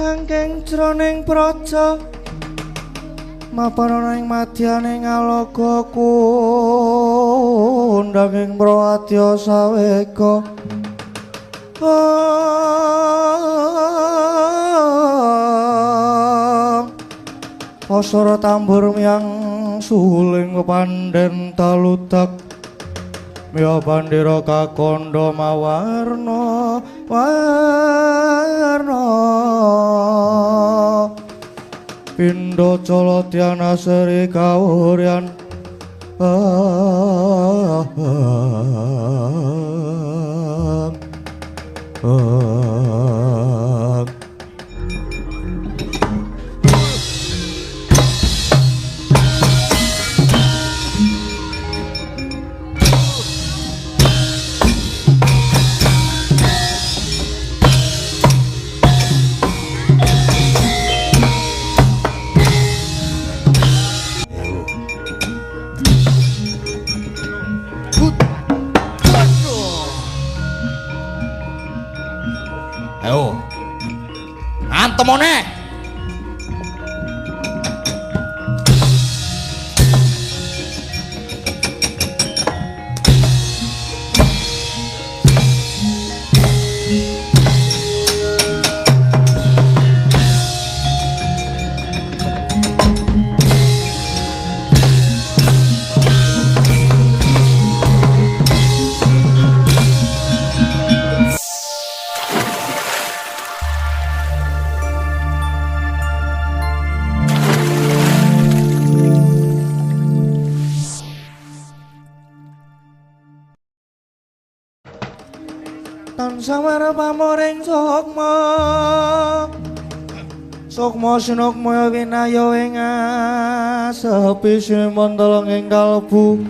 sangking jroning praja mapan ana ing madyaning alaga kundang ing prawadya sawega Pasara tambur miyang suling pandhen taludak miya bandira kakandha mawarna warna pindha calatyana seri kawuryan Ayo. Antemone. Tansah pamoring sukma sukma sinukmaya winaya ing asepi simanteleng ing kalbu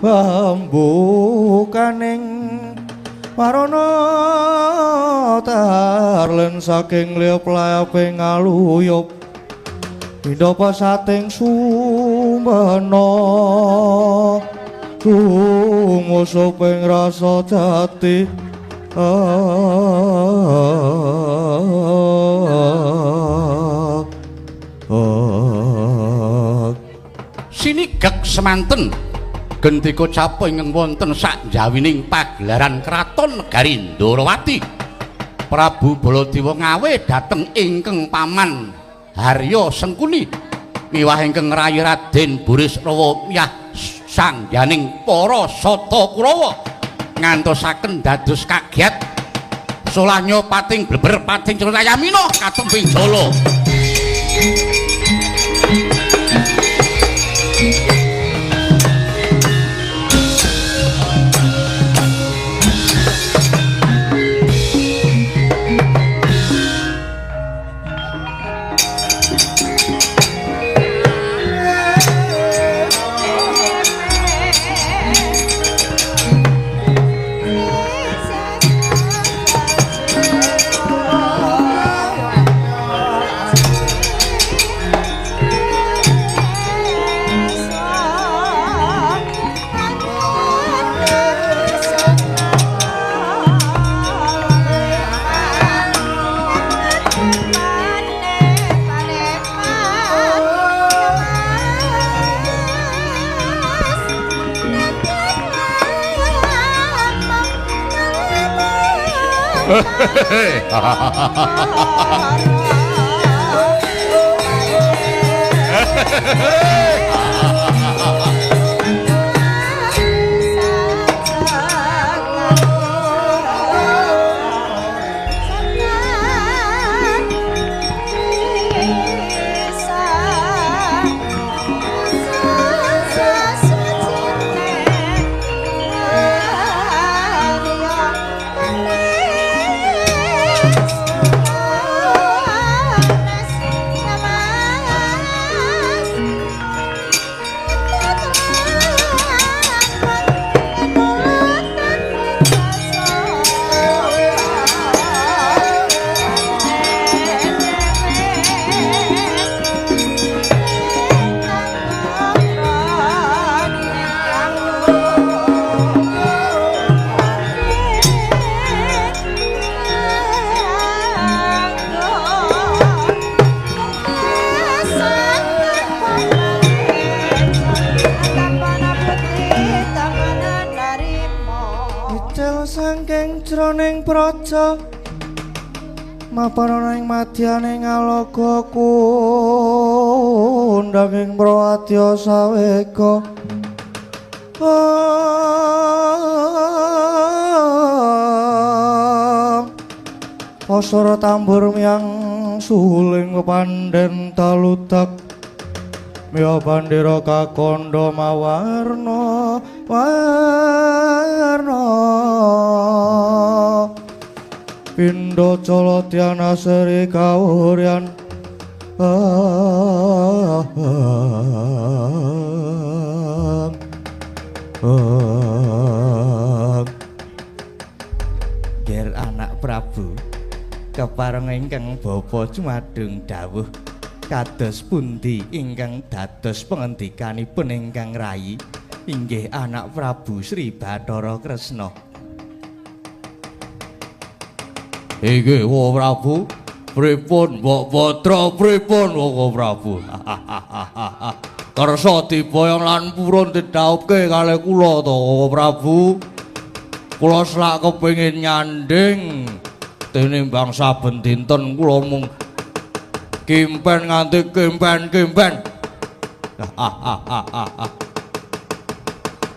bambukaning warana tarlen saking liap layaping aluyup pindha pasating sumbana tumusuping rasa jati Sinigek semanten gendika capo ingkang wonten sakjawining pagelaran kraton negari Ndarawati Prabu Baladewa ngawe dhateng ingkang paman Harya Sengkuni miwah ingkang rayi Raden Burisrawa miyah sangjaning para Sata Kurawa ngantosaken dados kagiat solahnya pating bleber pating Cirayamina katemping jala sroning praja mapan ing madyaning alaga kundang ing prawadya sawega Pasara tambur miyang suling pepandhen taludak miya bandera kakandha mawarna warna pindha calatyana seri kawuryan Ger anak Prabu kepareng ingkang bapa cumadung dawuh kados pundi ingkang dados pangandikanipun ingkang rayi inggih anak Prabu Sri Bathara Kresna. Inggih Wa Prabu, pripun Mbok Batra, pripun Wa Prabu? Kersa diboyong lan purun didhauke kalih kula to Wa Prabu. Kula selak kepengin nyanding tinimbang saben dinten kula mung kimpen nganti kimpen.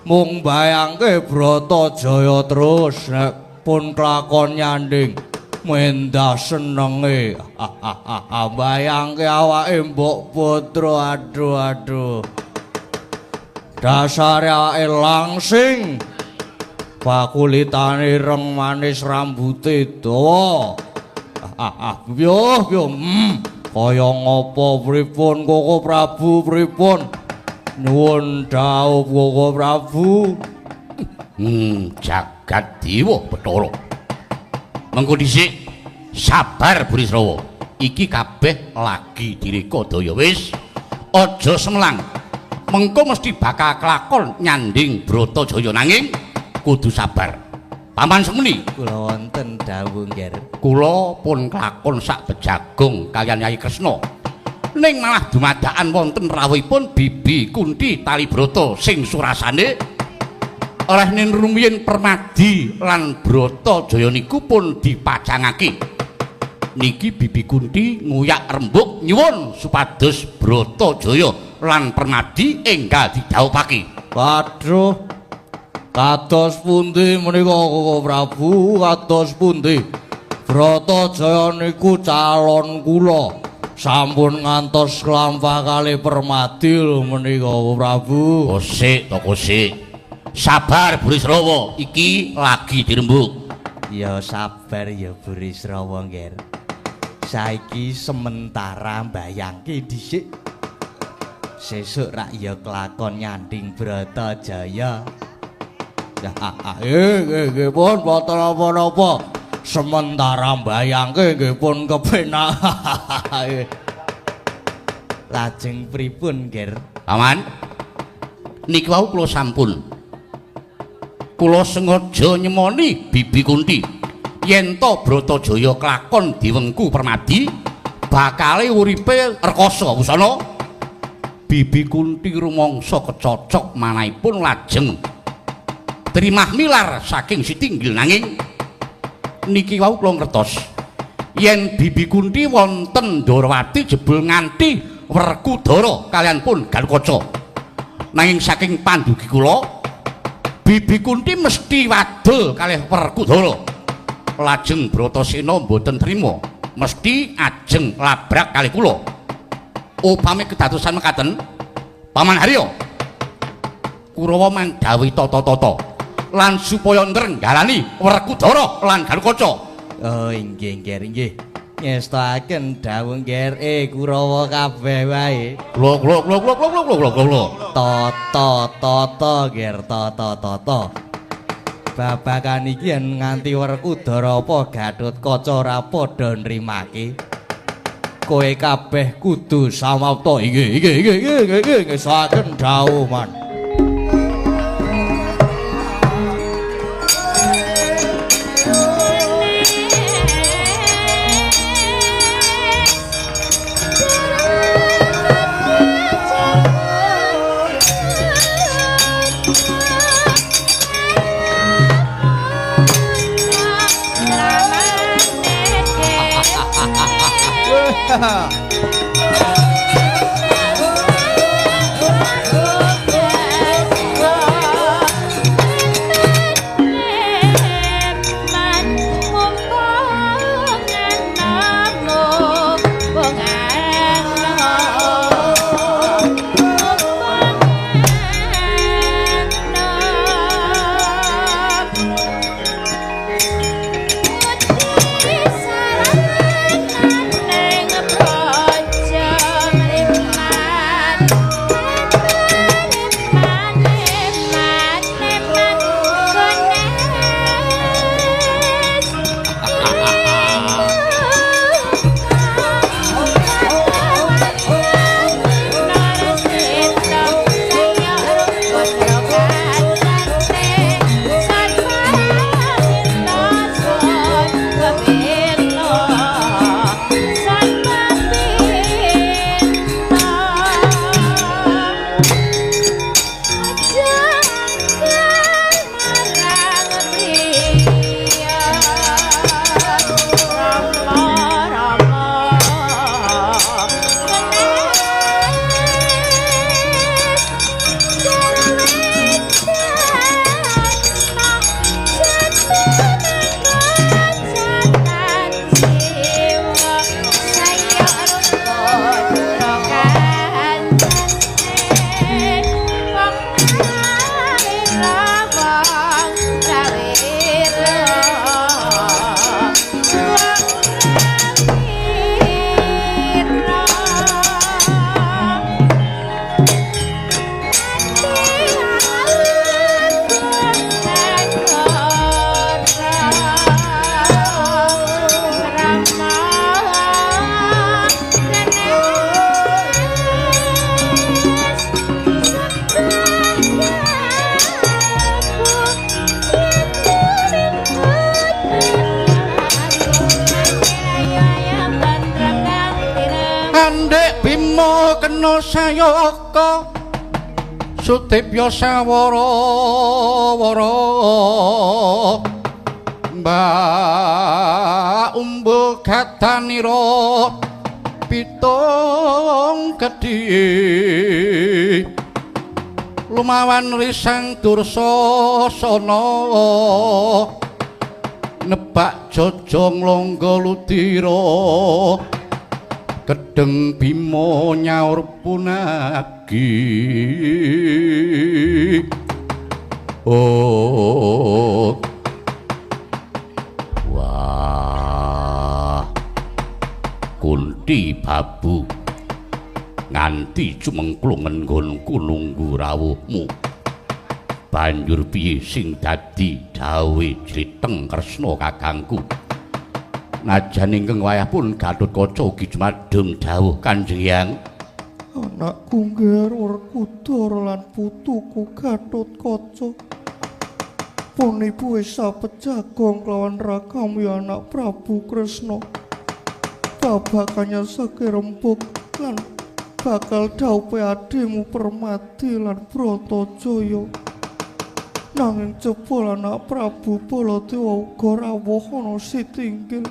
Mung bayangke Bratajaya terus nek pun klakon nyanding mendah senenge. Bayangke awake Mbok Putra aduh. Dasare awake langsing. Pakulitane ireng manis rambute dawa. Yo, kaya ngapa pripun Koko Prabu pripun? Nuwun dawuh Koko Prabu. Jagat Dewa Bathara. Mengko dhisik sabar Burisrawa. Iki kabeh lagi direka daya wis. Aja semelang. Mengko mesti bakal kelakon nyanding Bratajaya nanging kudu sabar. Paman semuni Kula wonten dawuh nger. Kula pun kelakon sak bejagong kaliyan Nyai Kresna. Ning malah dumadakan wonten rawuhipun Bibi Kunthi Talibrata sing surasane oleh ning rumiyin Permadi lan Bratajaya niku pun dipacangake. Niki Bibi Kunthi nguyak rembug nyuwun supados Bratajaya lan Permadi enggal didhawuhake. Waduh. Kados pundi menika Koko Prabu? Kados pundi? Bratajaya niku calon kula. Sampun ngantos klampah kalih Permadi lho menika Koko Prabu. Kosik to kosik. Sabar Burisrawa, iki lagi dirembug. Ya sabar ya Burisrawa nger. Saiki sementara mbayangke dhisik. Sesuk rak ya kelakon nyanding Bratajaya. Nggih pun boten apa-apa. Sementara mbayangke nggih pun kepenak. Lajeng pripun, Ger? Paman, niki wau kula sampun. Kula sengaja nyemoni Bibi Kunthi yen to Bratajaya kelakon diwengku Permadi bakale uripe rekoso wusana. Bibi Kunthi rumangsa kecocok manahipun lajeng trimah milar saking Sitinggil nanging niki wau kula ngertos yen Bibi Kunthi wonten Ndarawati jebul nganti Werkudara kaliyan pun Galukaca nanging saking pandugi kula Bibi Kunthi mesti wadul kalih Werkudara lajeng Bratasena mboten trima mesti ajeng labrak kalih kula upami kedadosan mekaten Paman Harya Kurawa mandhawuhi tata-tata lan supaya nrenggalani Werkudara lan Galukaca. Oh inggih Nger inggih. Ngestaken dawuh Nger Kurawa kabeh wae. Kula. Tata Nger tata. Babagan iki yen nganti Werkudara apa Gatotkaca ora padha nrimake. Kowe kabeh kudu samapta. Inggih. Ngestaken dawuh man. kena sayaka Sudipya sawara-wara Mbak umbu gadanira pitung gedhi lumawan risang dursasana nebak jojong longga ludira gedeng bima nyaur punagi oh wah Kunti babu nganti cumengklungen nggonku nunggu rawuhmu banjur piye sing dadi dawuhe Jriteng Kresna kakangku najan ingkang wayah pun Gatotkaca ugi jumadheng dawuh Kanjeng Hyang anakku ngger Werkudara lan putuku Gatotkaca pun ibu wis sapejagong kelawan rakamu ya anak Prabu Kresna babakannya sakirempuk lan bakal dhawuhe adhimu Permati lan Bratajaya nanging jebul anak Prabu Baladewa uga rawuh ana sitinggil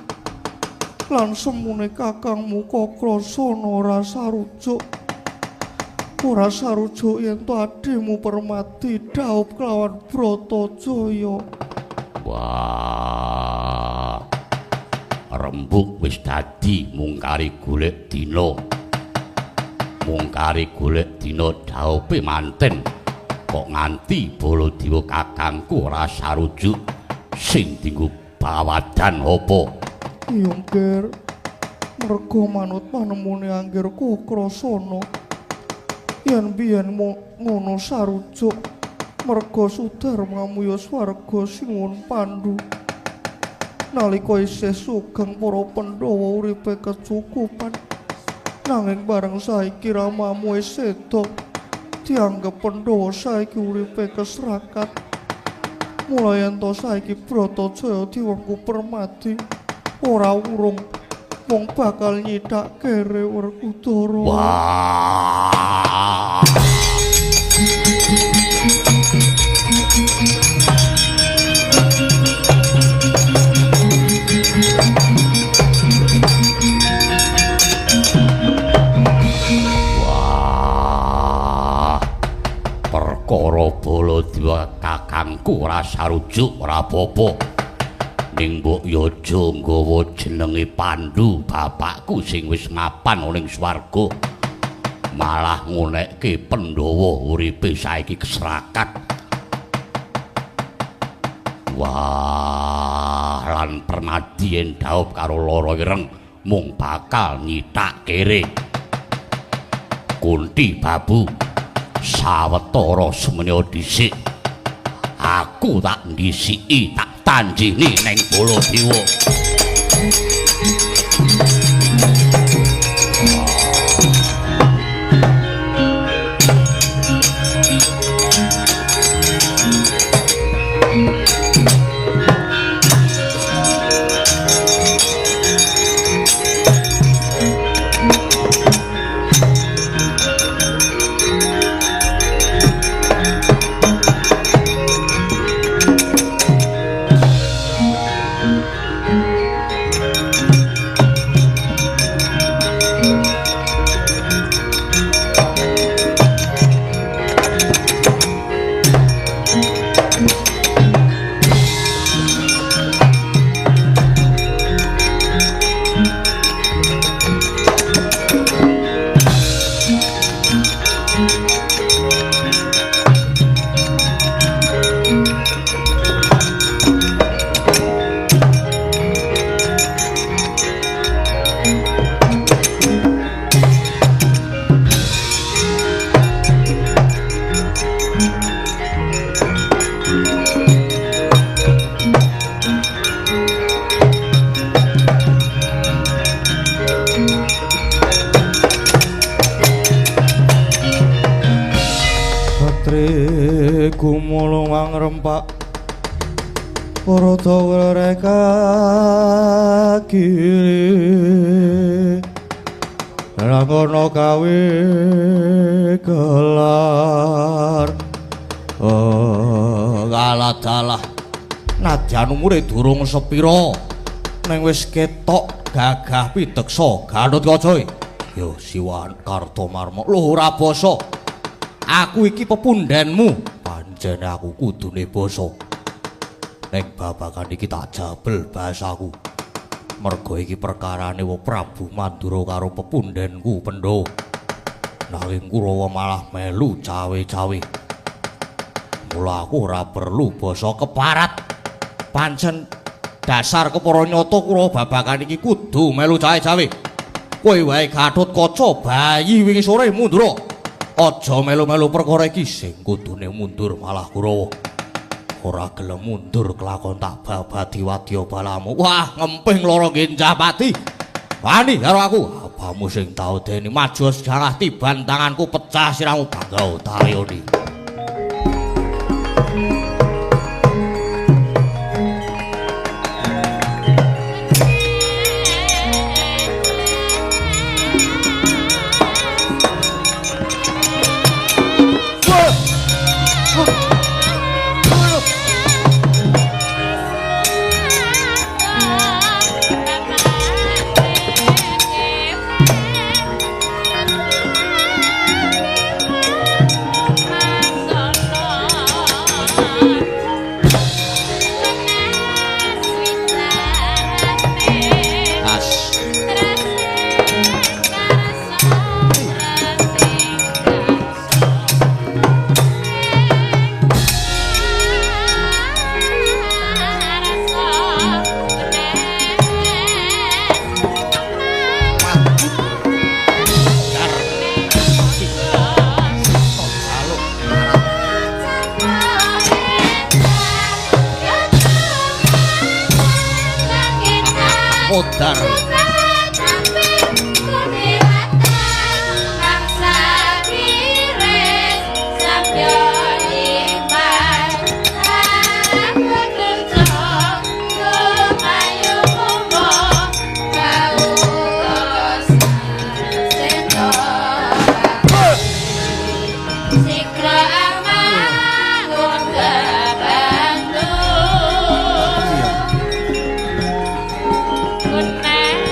lan semune kakangmu Kakrasana ora sarujuk yen to adhimu Permati dhawuh kelawan Bratajaya wah rembug wis dadi mungkari golek dina dhawuhe manten kok nganti Baladewa kakangku ora sarujuk sing dienggo bawadan apa iya ngger merga manut panemune Angger Kakrasana yen biyen ngono sarujuk merga Sudarmamu ya swarga Sinuwun Pandhu nalika isih sugeng para Pandhawa uripe kecukupan nanging bareng saiki ramamu wis seda dianggep Pandhawa saiki uripe keserakat mulai ento saiki Bratajaya diwengku Permati ora urung wong bakal nyidak kere Werkudara wah aku ora sarujuk ora apa-apa. Ning mbok yo aja nggawa jenenge Pandu bapakku sing wis mapan ning swarga. Malah ngonekke Pandhawa uripe saiki keserakat. Wah, lan Permadi endhaup karo lara ireng mung bakal nyithak kere. Kunti Babu sawetara semenya dhisik aku tak ndisiki tak tanjini neng Baladewa. Reka kiri Rangono kawe gelar Galadalah nadyan umure durung sepira ning wis ketok gagah piteksa Gatotkaca. Yo Siwan Kartomarma lho ora basa. Aku iki pepundhenmu, pancen aku kudune basa. Nek babagan iki tak jabel basaku. Merga iki perkarane wong Prabu Mandura karo pepundhenku Pendha. Nanging Kurawa malah melu cawe-cawe. Mula aku ora perlu basa keparat. Pancen dasar kepara nyata Kurawa babagan iki kudu melu cawe-cawe. Kowe wae Gatotkaca bayi wingi sore mundur. Aja melu-melu perkara iki sing kudune mundur malah Kurawa. Ora gelem mundur kelakon tak babadi wadya balamu. Wah, ngemping lara Genjapati. Wani karo aku, apamu sing tau deni maju sejarah tiban tanganku pecah siramu bangga utayoni. Good night.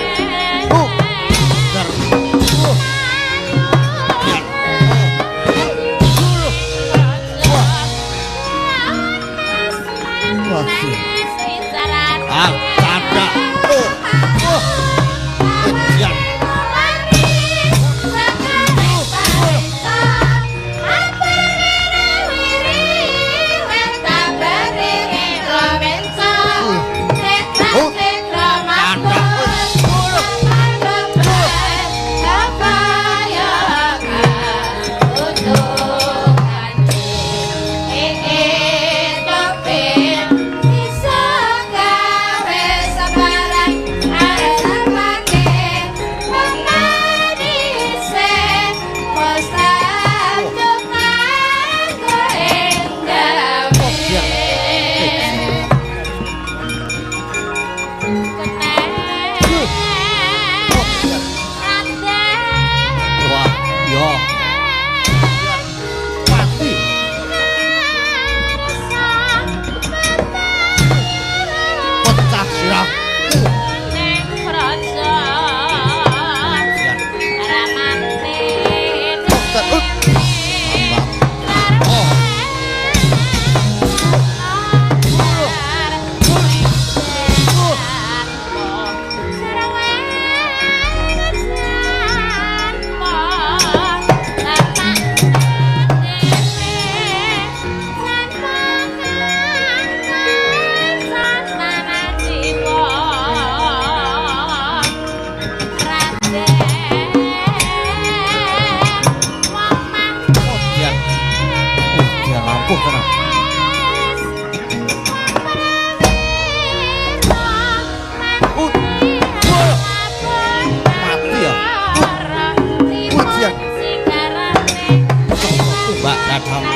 kadang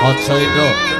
Aja itu.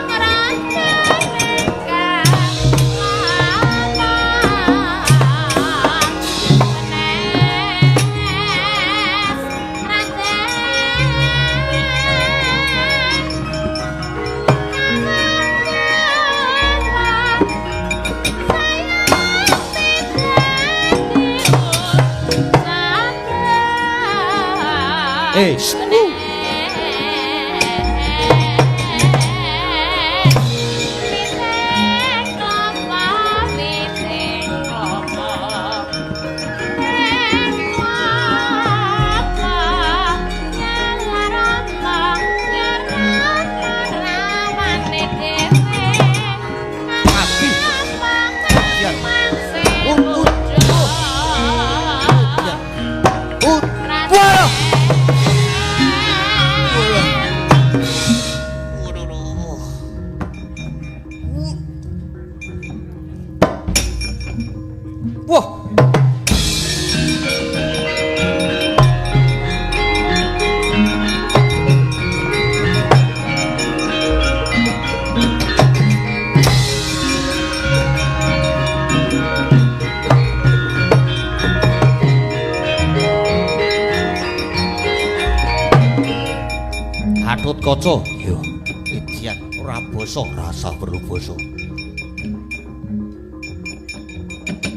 Kaca ya Idian ora basa rasa perlu basa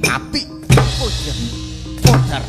apik oh ya podar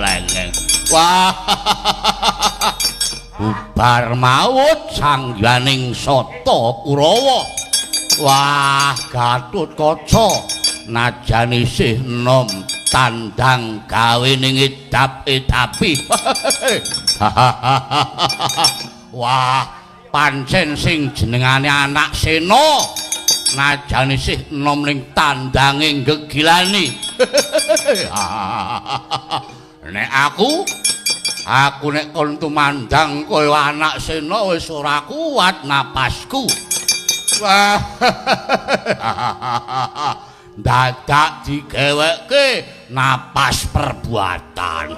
Langeng. Wah. Bubar maut sang yaning Sata Kurawa. Wah, Gatotkaca najan isih enom tandang gawe ning edap-edapi. Wah, pancen sing jenengane anak Sena najan isih enom ning tandange gegilani. Nek aku nek kon tumandang kaya anak Sena wis ora kuat napasku. Wah. Dadak digeweke napas perbuatan.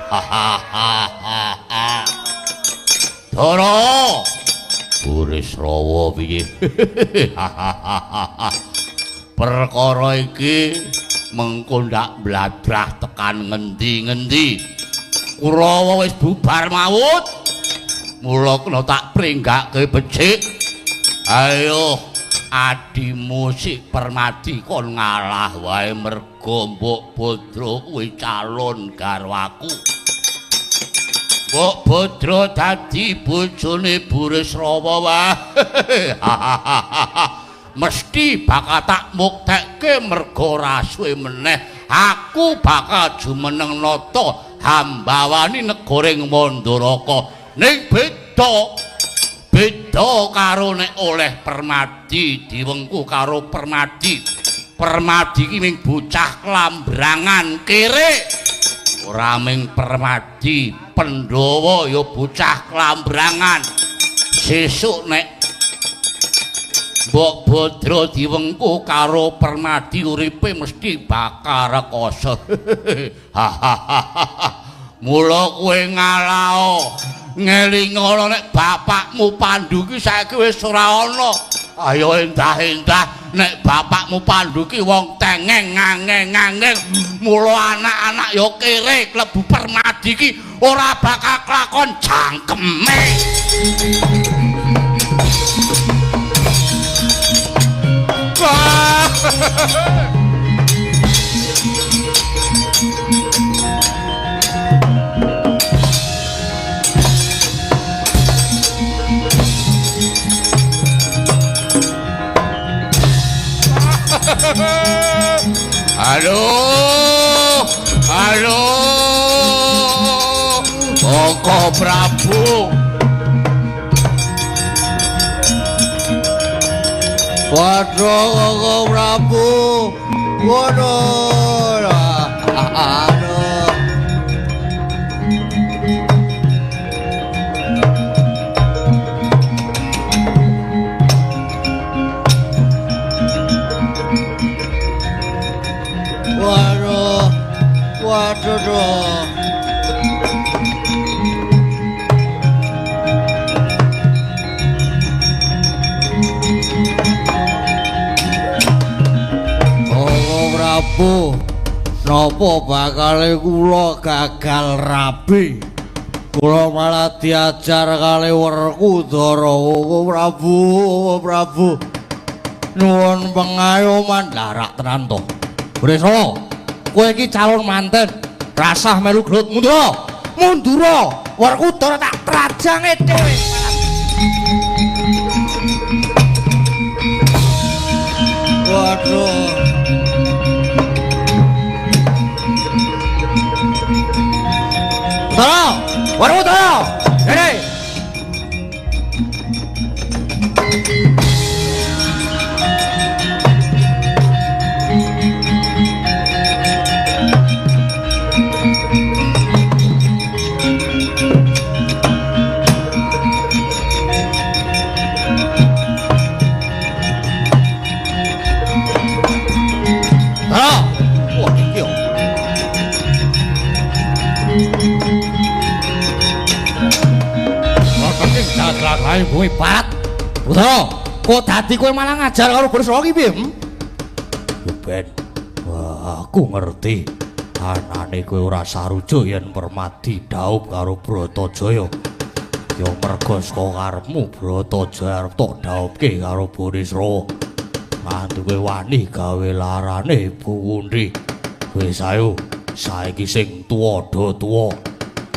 Dara Burisrawa piye? Perkara iki mengko ndak bladrah tekan ngendi-ngendi. Kurawa wis bubar maut. Mula kena tak pringgake becik. Ayo adimu Sik Permadi kon ngalah wae mergo Mbok Badra kuwi calon garwaku. Mbok Badra dadi bojone Burisrawa wae. Mesti bakal tak muktekke mergo ora suwe meneh aku bakal jumeneng nata hambawani negoring Mandaraka ning beda karo nek oleh Permadi diwengku karo Permadi iki ming bocah klambrangan kere ora ming Permadi Pandhawa ya bocah klambrangan sesuk nek Mbok Badra diwengku karo Permadi uripe mesti bakal rekoso. Mula kowe ngalao ngelingono nek bapakmu Pandhu ki saiki wis ora ana. Ayo endah-endah nek bapakmu Pandhu ki wong tengeng ngangeng-ngangeng. Mula anak-anak ya kere klebu Permadi ki ora bakal kelakon jangkeme. Halo, Koko Prabu. Wadra Koko Prabu. Waduh. Aduh. Waduh. Prabu, napa bakale kula gagal rabi? Kula malah diajar kali Werkudara. Prabu. Nuwun pengayoman darak tenan to. Burisrawa, kowe iki calon manten. Rasah melu grut mundura. Werkudara tak trajange dhewe. Waduh. Werkudara, dene. Lain bumi barat. Putra, kok dadi kowe malah ngajar karo Burisrawa ki piye? Yo Ben. Wah, aku ngerti. Anane kowe ora sarujuk yen Permadi dhaup karo Bratajaya. Ya mergo saka karepmu Bratajaya arep tok dhaupke karo Burisrawa. Mantu kowe wani gawe larane pundi. Wis ayo, saiki sing tuwa do tuwa.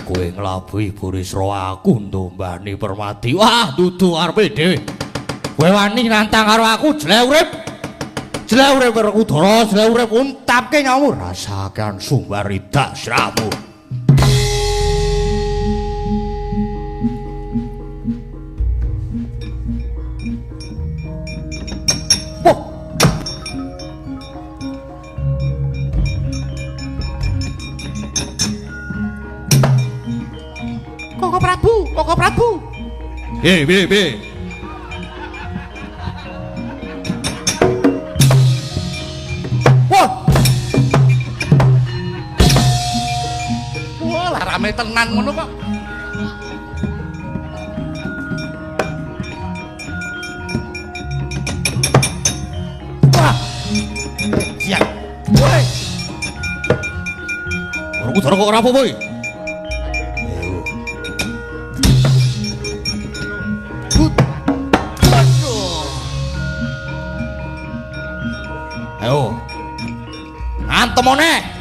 Kowe nglabuhi Burisrawa aku ndombani Permadi. Wah, dudu arepe dhewe. Kowe wani nantang karo aku jle urip. Jelek urip Werkudara, jelek urip untapke nyamu rasakan sumbar ridak siramu. Koko Prabu. Piye. Wah, lah rame tenan ngono kok. Wah. Siap. Woi. Werkudara kok ora apa-apa iki? Ayo. Antemone.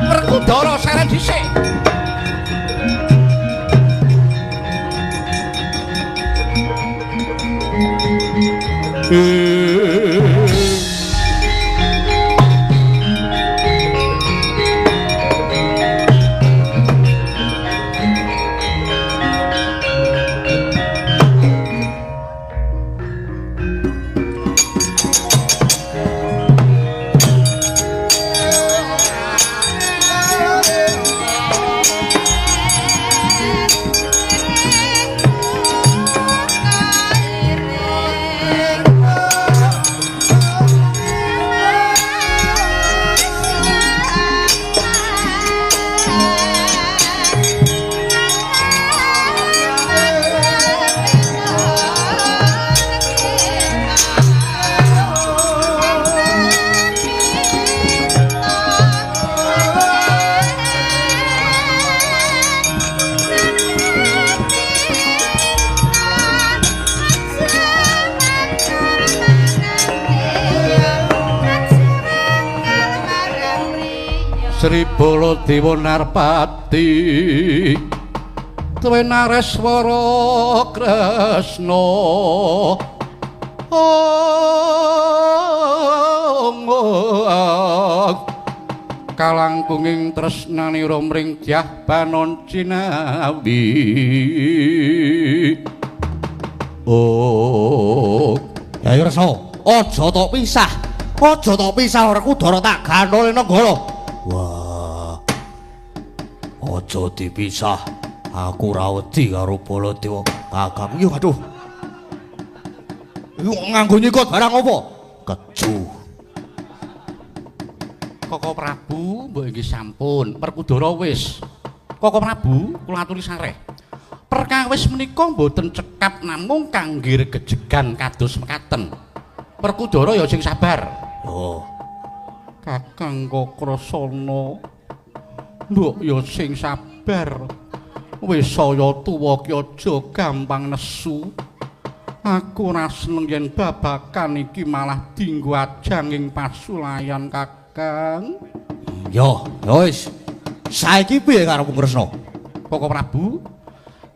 Werkudara seren dhisik. Sri Baladewa Narpati Tuwe Nareswara Kresna kalangkunging tresnanira mring Dyah Banon Cinawi. Yayi Resa, aja tok pisah. Aja tok pisah Werkudara tak gandhole nenggala. Wah. Aja dipisah. Aku ra wedi karo Baladewa Kakang. Yo aduh. Yo nganggo nyikut barang apa? Keju. Koko Prabu, mbok inggih sampun. Werkudara wis. Koko Prabu, kula aturi sareh. Perkawis menika mboten cekap namung kangge regejegan kados mekaten. Werkudara ya sing sabar. Oh. Kakang Kakrasana, mbok ya sing sabar. Wis saya tuwa ki aja gampang nesu. Aku ora seneng yen babakan iki malah dienggo ajanging pasulayan Kakang. Yo, wis. Saiki piye karo Kresna? Koko Prabu,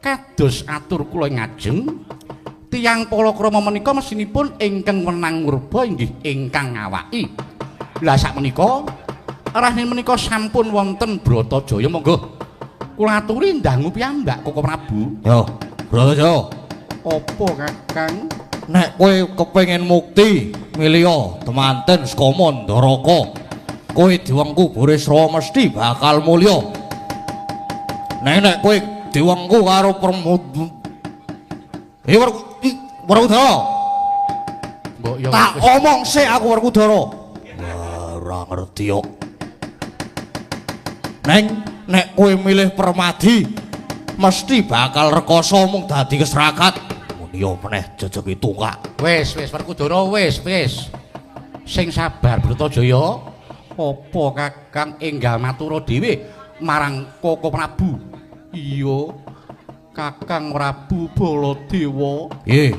kados atur kula ngajeng, tiyang palakrama menika mesinipun ingkang wenang murba inggih ingkang ngawaki. Lah sakmenika rahin menika sampun wonten Bratajaya, monggo kula aturi ndangu piyambak Koko Prabu. Yo, Brataya, apa Kakang? nek kowe kepengin mukti milya temanten saka Mandaraka, kowe diwengku Burisrawa mesti bakal mulya. Nek kowe diwengku karo Werkudara. Mbok yo tak omong sik aku Werkudara. Ora ngerti kok. Nek kowe milih Permadi mesti bakal rekoso mung dadi keserakat. Muniya meneh jejeg tungkak. Wis Werkudara wis. Sing sabar Bratajaya. Apa Kakang enggal matura dhewe marang Koko Prabu? Iya. Kakang Prabu Baladewa. Nggih.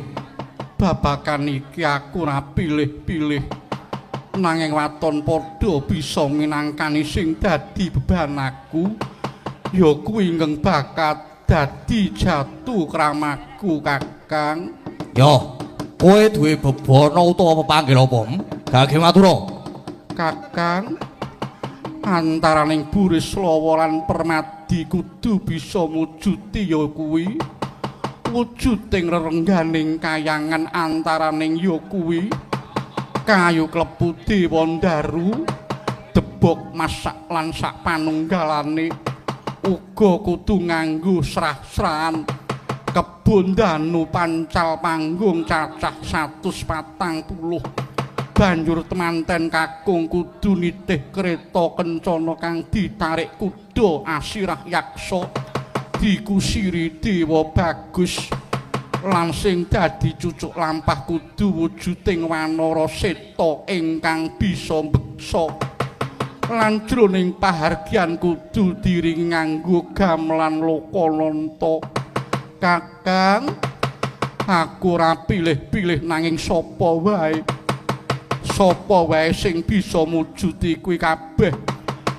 Babakan iki aku ora pilih-pilih. Nanging waton padha bisa minangkani sing dadi beban aku. Ya kuwi ingkang bakat dadi jatuh kramaku Kakang. Yo, kowe duwe bebana utawa pepanggil apa? Gage matura. Kakang, antaraning Burisrawa lan Permadi kudu bisa mujuti ya kuwi. Wujuding rerengganing kayangan antaraning ya kuwi. Kayu klepu Dewandaru, debok masak lan sak panunggalane. Uga kudu nganggo srah-srahan kebon danu pancal panggung cacah 140. Banjur temanten kakung kudu nitih kereta kencana kang ditarik kuda Asirah Yaksa dikusiri Dewa Bagus lan sing dadi cucuk lampah kudu wujuding wanara seta ingkang bisa mbeksa lan jroning pahargyan kudu diring nganggo gamelan Lokananta. Kakang, aku ora pilih-pilih nanging sapa wae sing bisa mujuti kuwi kabeh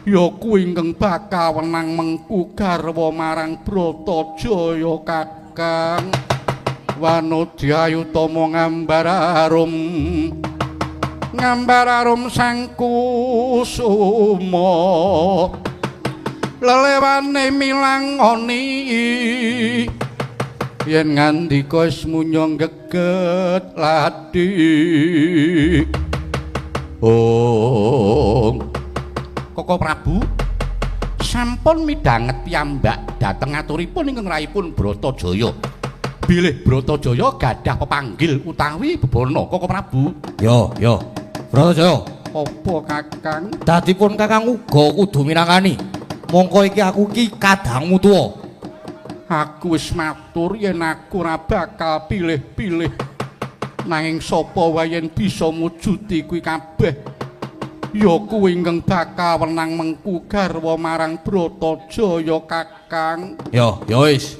ya kuwi ingkang bakal wenang mengku garwa marang Bratajaya. Kakang, Wanodayutama ngambararum sang kusuma lelewane milangoni yen ngandika ismunya geget ladi. Koko Prabu sampun midhanget piyambak dhateng aturipun ingkang rayipun Bratajaya. Bilih Bratajaya gadah pepanggil utawi bebana Koko Prabu. Yo, Bratajaya. Apa Kakang? Dadipun Kakang uga kudu minangkani. Mongko iki aku ki kadangmu tuwa. Aku wis matur yen aku ora bakal pilih-pilih. Nanging sapa wae yen bisa mujuti kuwi kabeh ya kuwi ingkang bakal wenang mengku garwa marang Bratajaya. Kakang. Yo wis.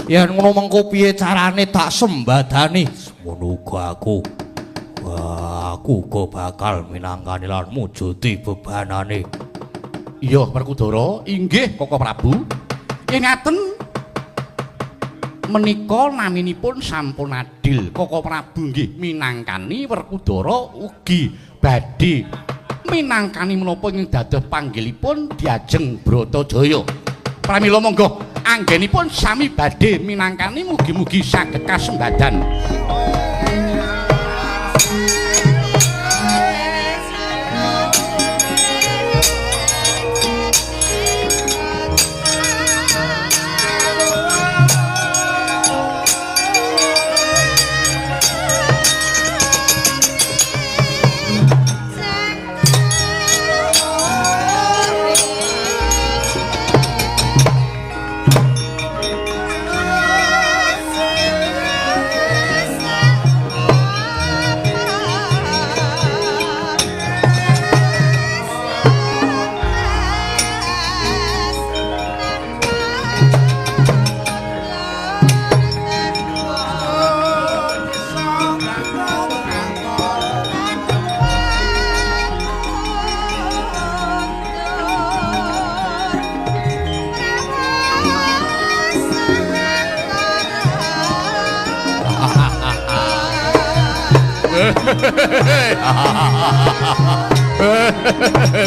Yen ngono mengko piye carane tak sembadani? Ngono uga aku. Wah, aku uga bakal minangkani lan mujuti bebanane. Iya, Werkudara, inggih Koko Prabu. Ing ngaten menika naminipun sampun adil. Koko Prabu nggih minangkani, Werkudara ugi badhe minangkani menapa ing dados panggilipun diajeng Bratajaya. Pramila monggo anggenipun sami badhe minangkani mugi-mugi saged kasembadan.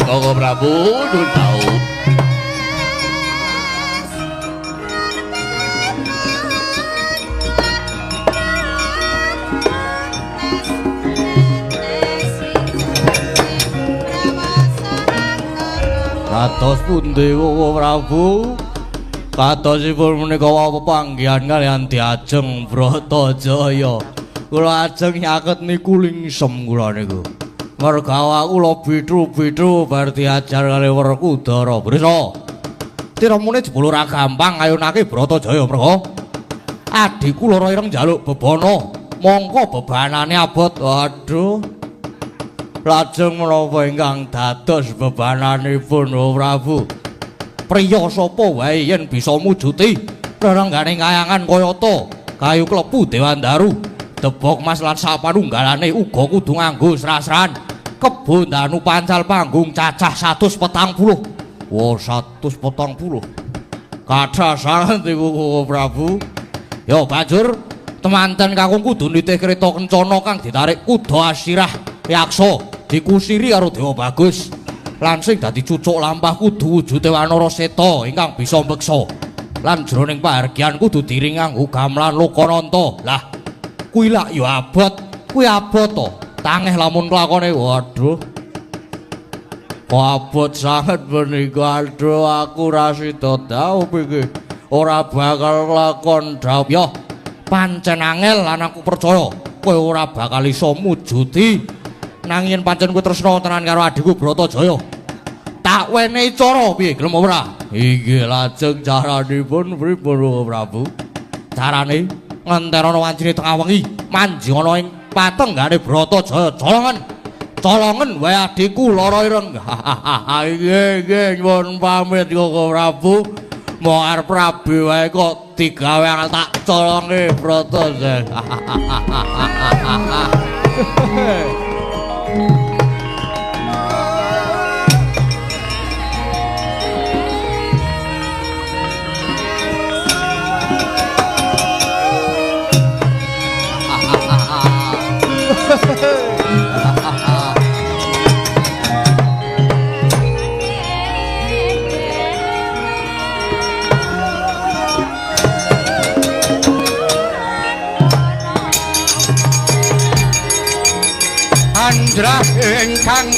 Koko Prabu nyuwun tahu. Kados pundi Koko Prabu? Kadosipun menika pepanggihan kalian Diajeng Bratajaya. Kula ajeng nyaket niku lingsem kula niku. Mergawa kula bitru-bitru bar diajar kali Werkudara. Brisa. Tiramune jebul ora gampang ngayunake Bratajaya merga. Adhiku lara ireng njaluk bebana, mongko bebanane abot. Waduh. Lajeng menapa ingkang dados bebananipun Prabu? Priya sapa wae yen bisa mujuti rerenggane kayangan kayata kayu klepu Dewandaru, Debok Mas lan sapanunggalane uga kudu nganggo srasran. Kebon Danu Pancal panggung cacah 140. Wah, 140. Kathah sanget iku Prabu. Ya banjur temanten kakung kudu nitih kereta kencana kang ditarik kuda Asirah Yaksa dikusiri karo Dewa Bagus. Lan sing dadi cucuk lampah kudu wujude Wanara Seta ingkang bisa mbeksa. Lan jroning pahargyan kudu diring nganggo gamelan Lokananta. Lah, kuwi lak ya abot. Kuwi abot to. Tangeh lamun lakone. Waduh. Abot sanget menika. Aduh, aku ra sida daup iki. Ora bakal lakon daup. Ya, pancen angel lan aku percaya kowe ora bakal iso mujuti. Nanging yen pancen kowe tresna tenan karo adhiku Bratajaya, tak wenehi cara piye gelem ora? Inggih, lajeng caranipun pripun Prabu? Carane ngenterana wancine tengah wengi manji ana ing patenggane Bratajaya. Colongen wae adhiku lara ireng. Nggih, nyuwun pamit Koko Prabu. Mau arep rabi wae kok digawe angel tak colonge Bratajaya. Andra ingkang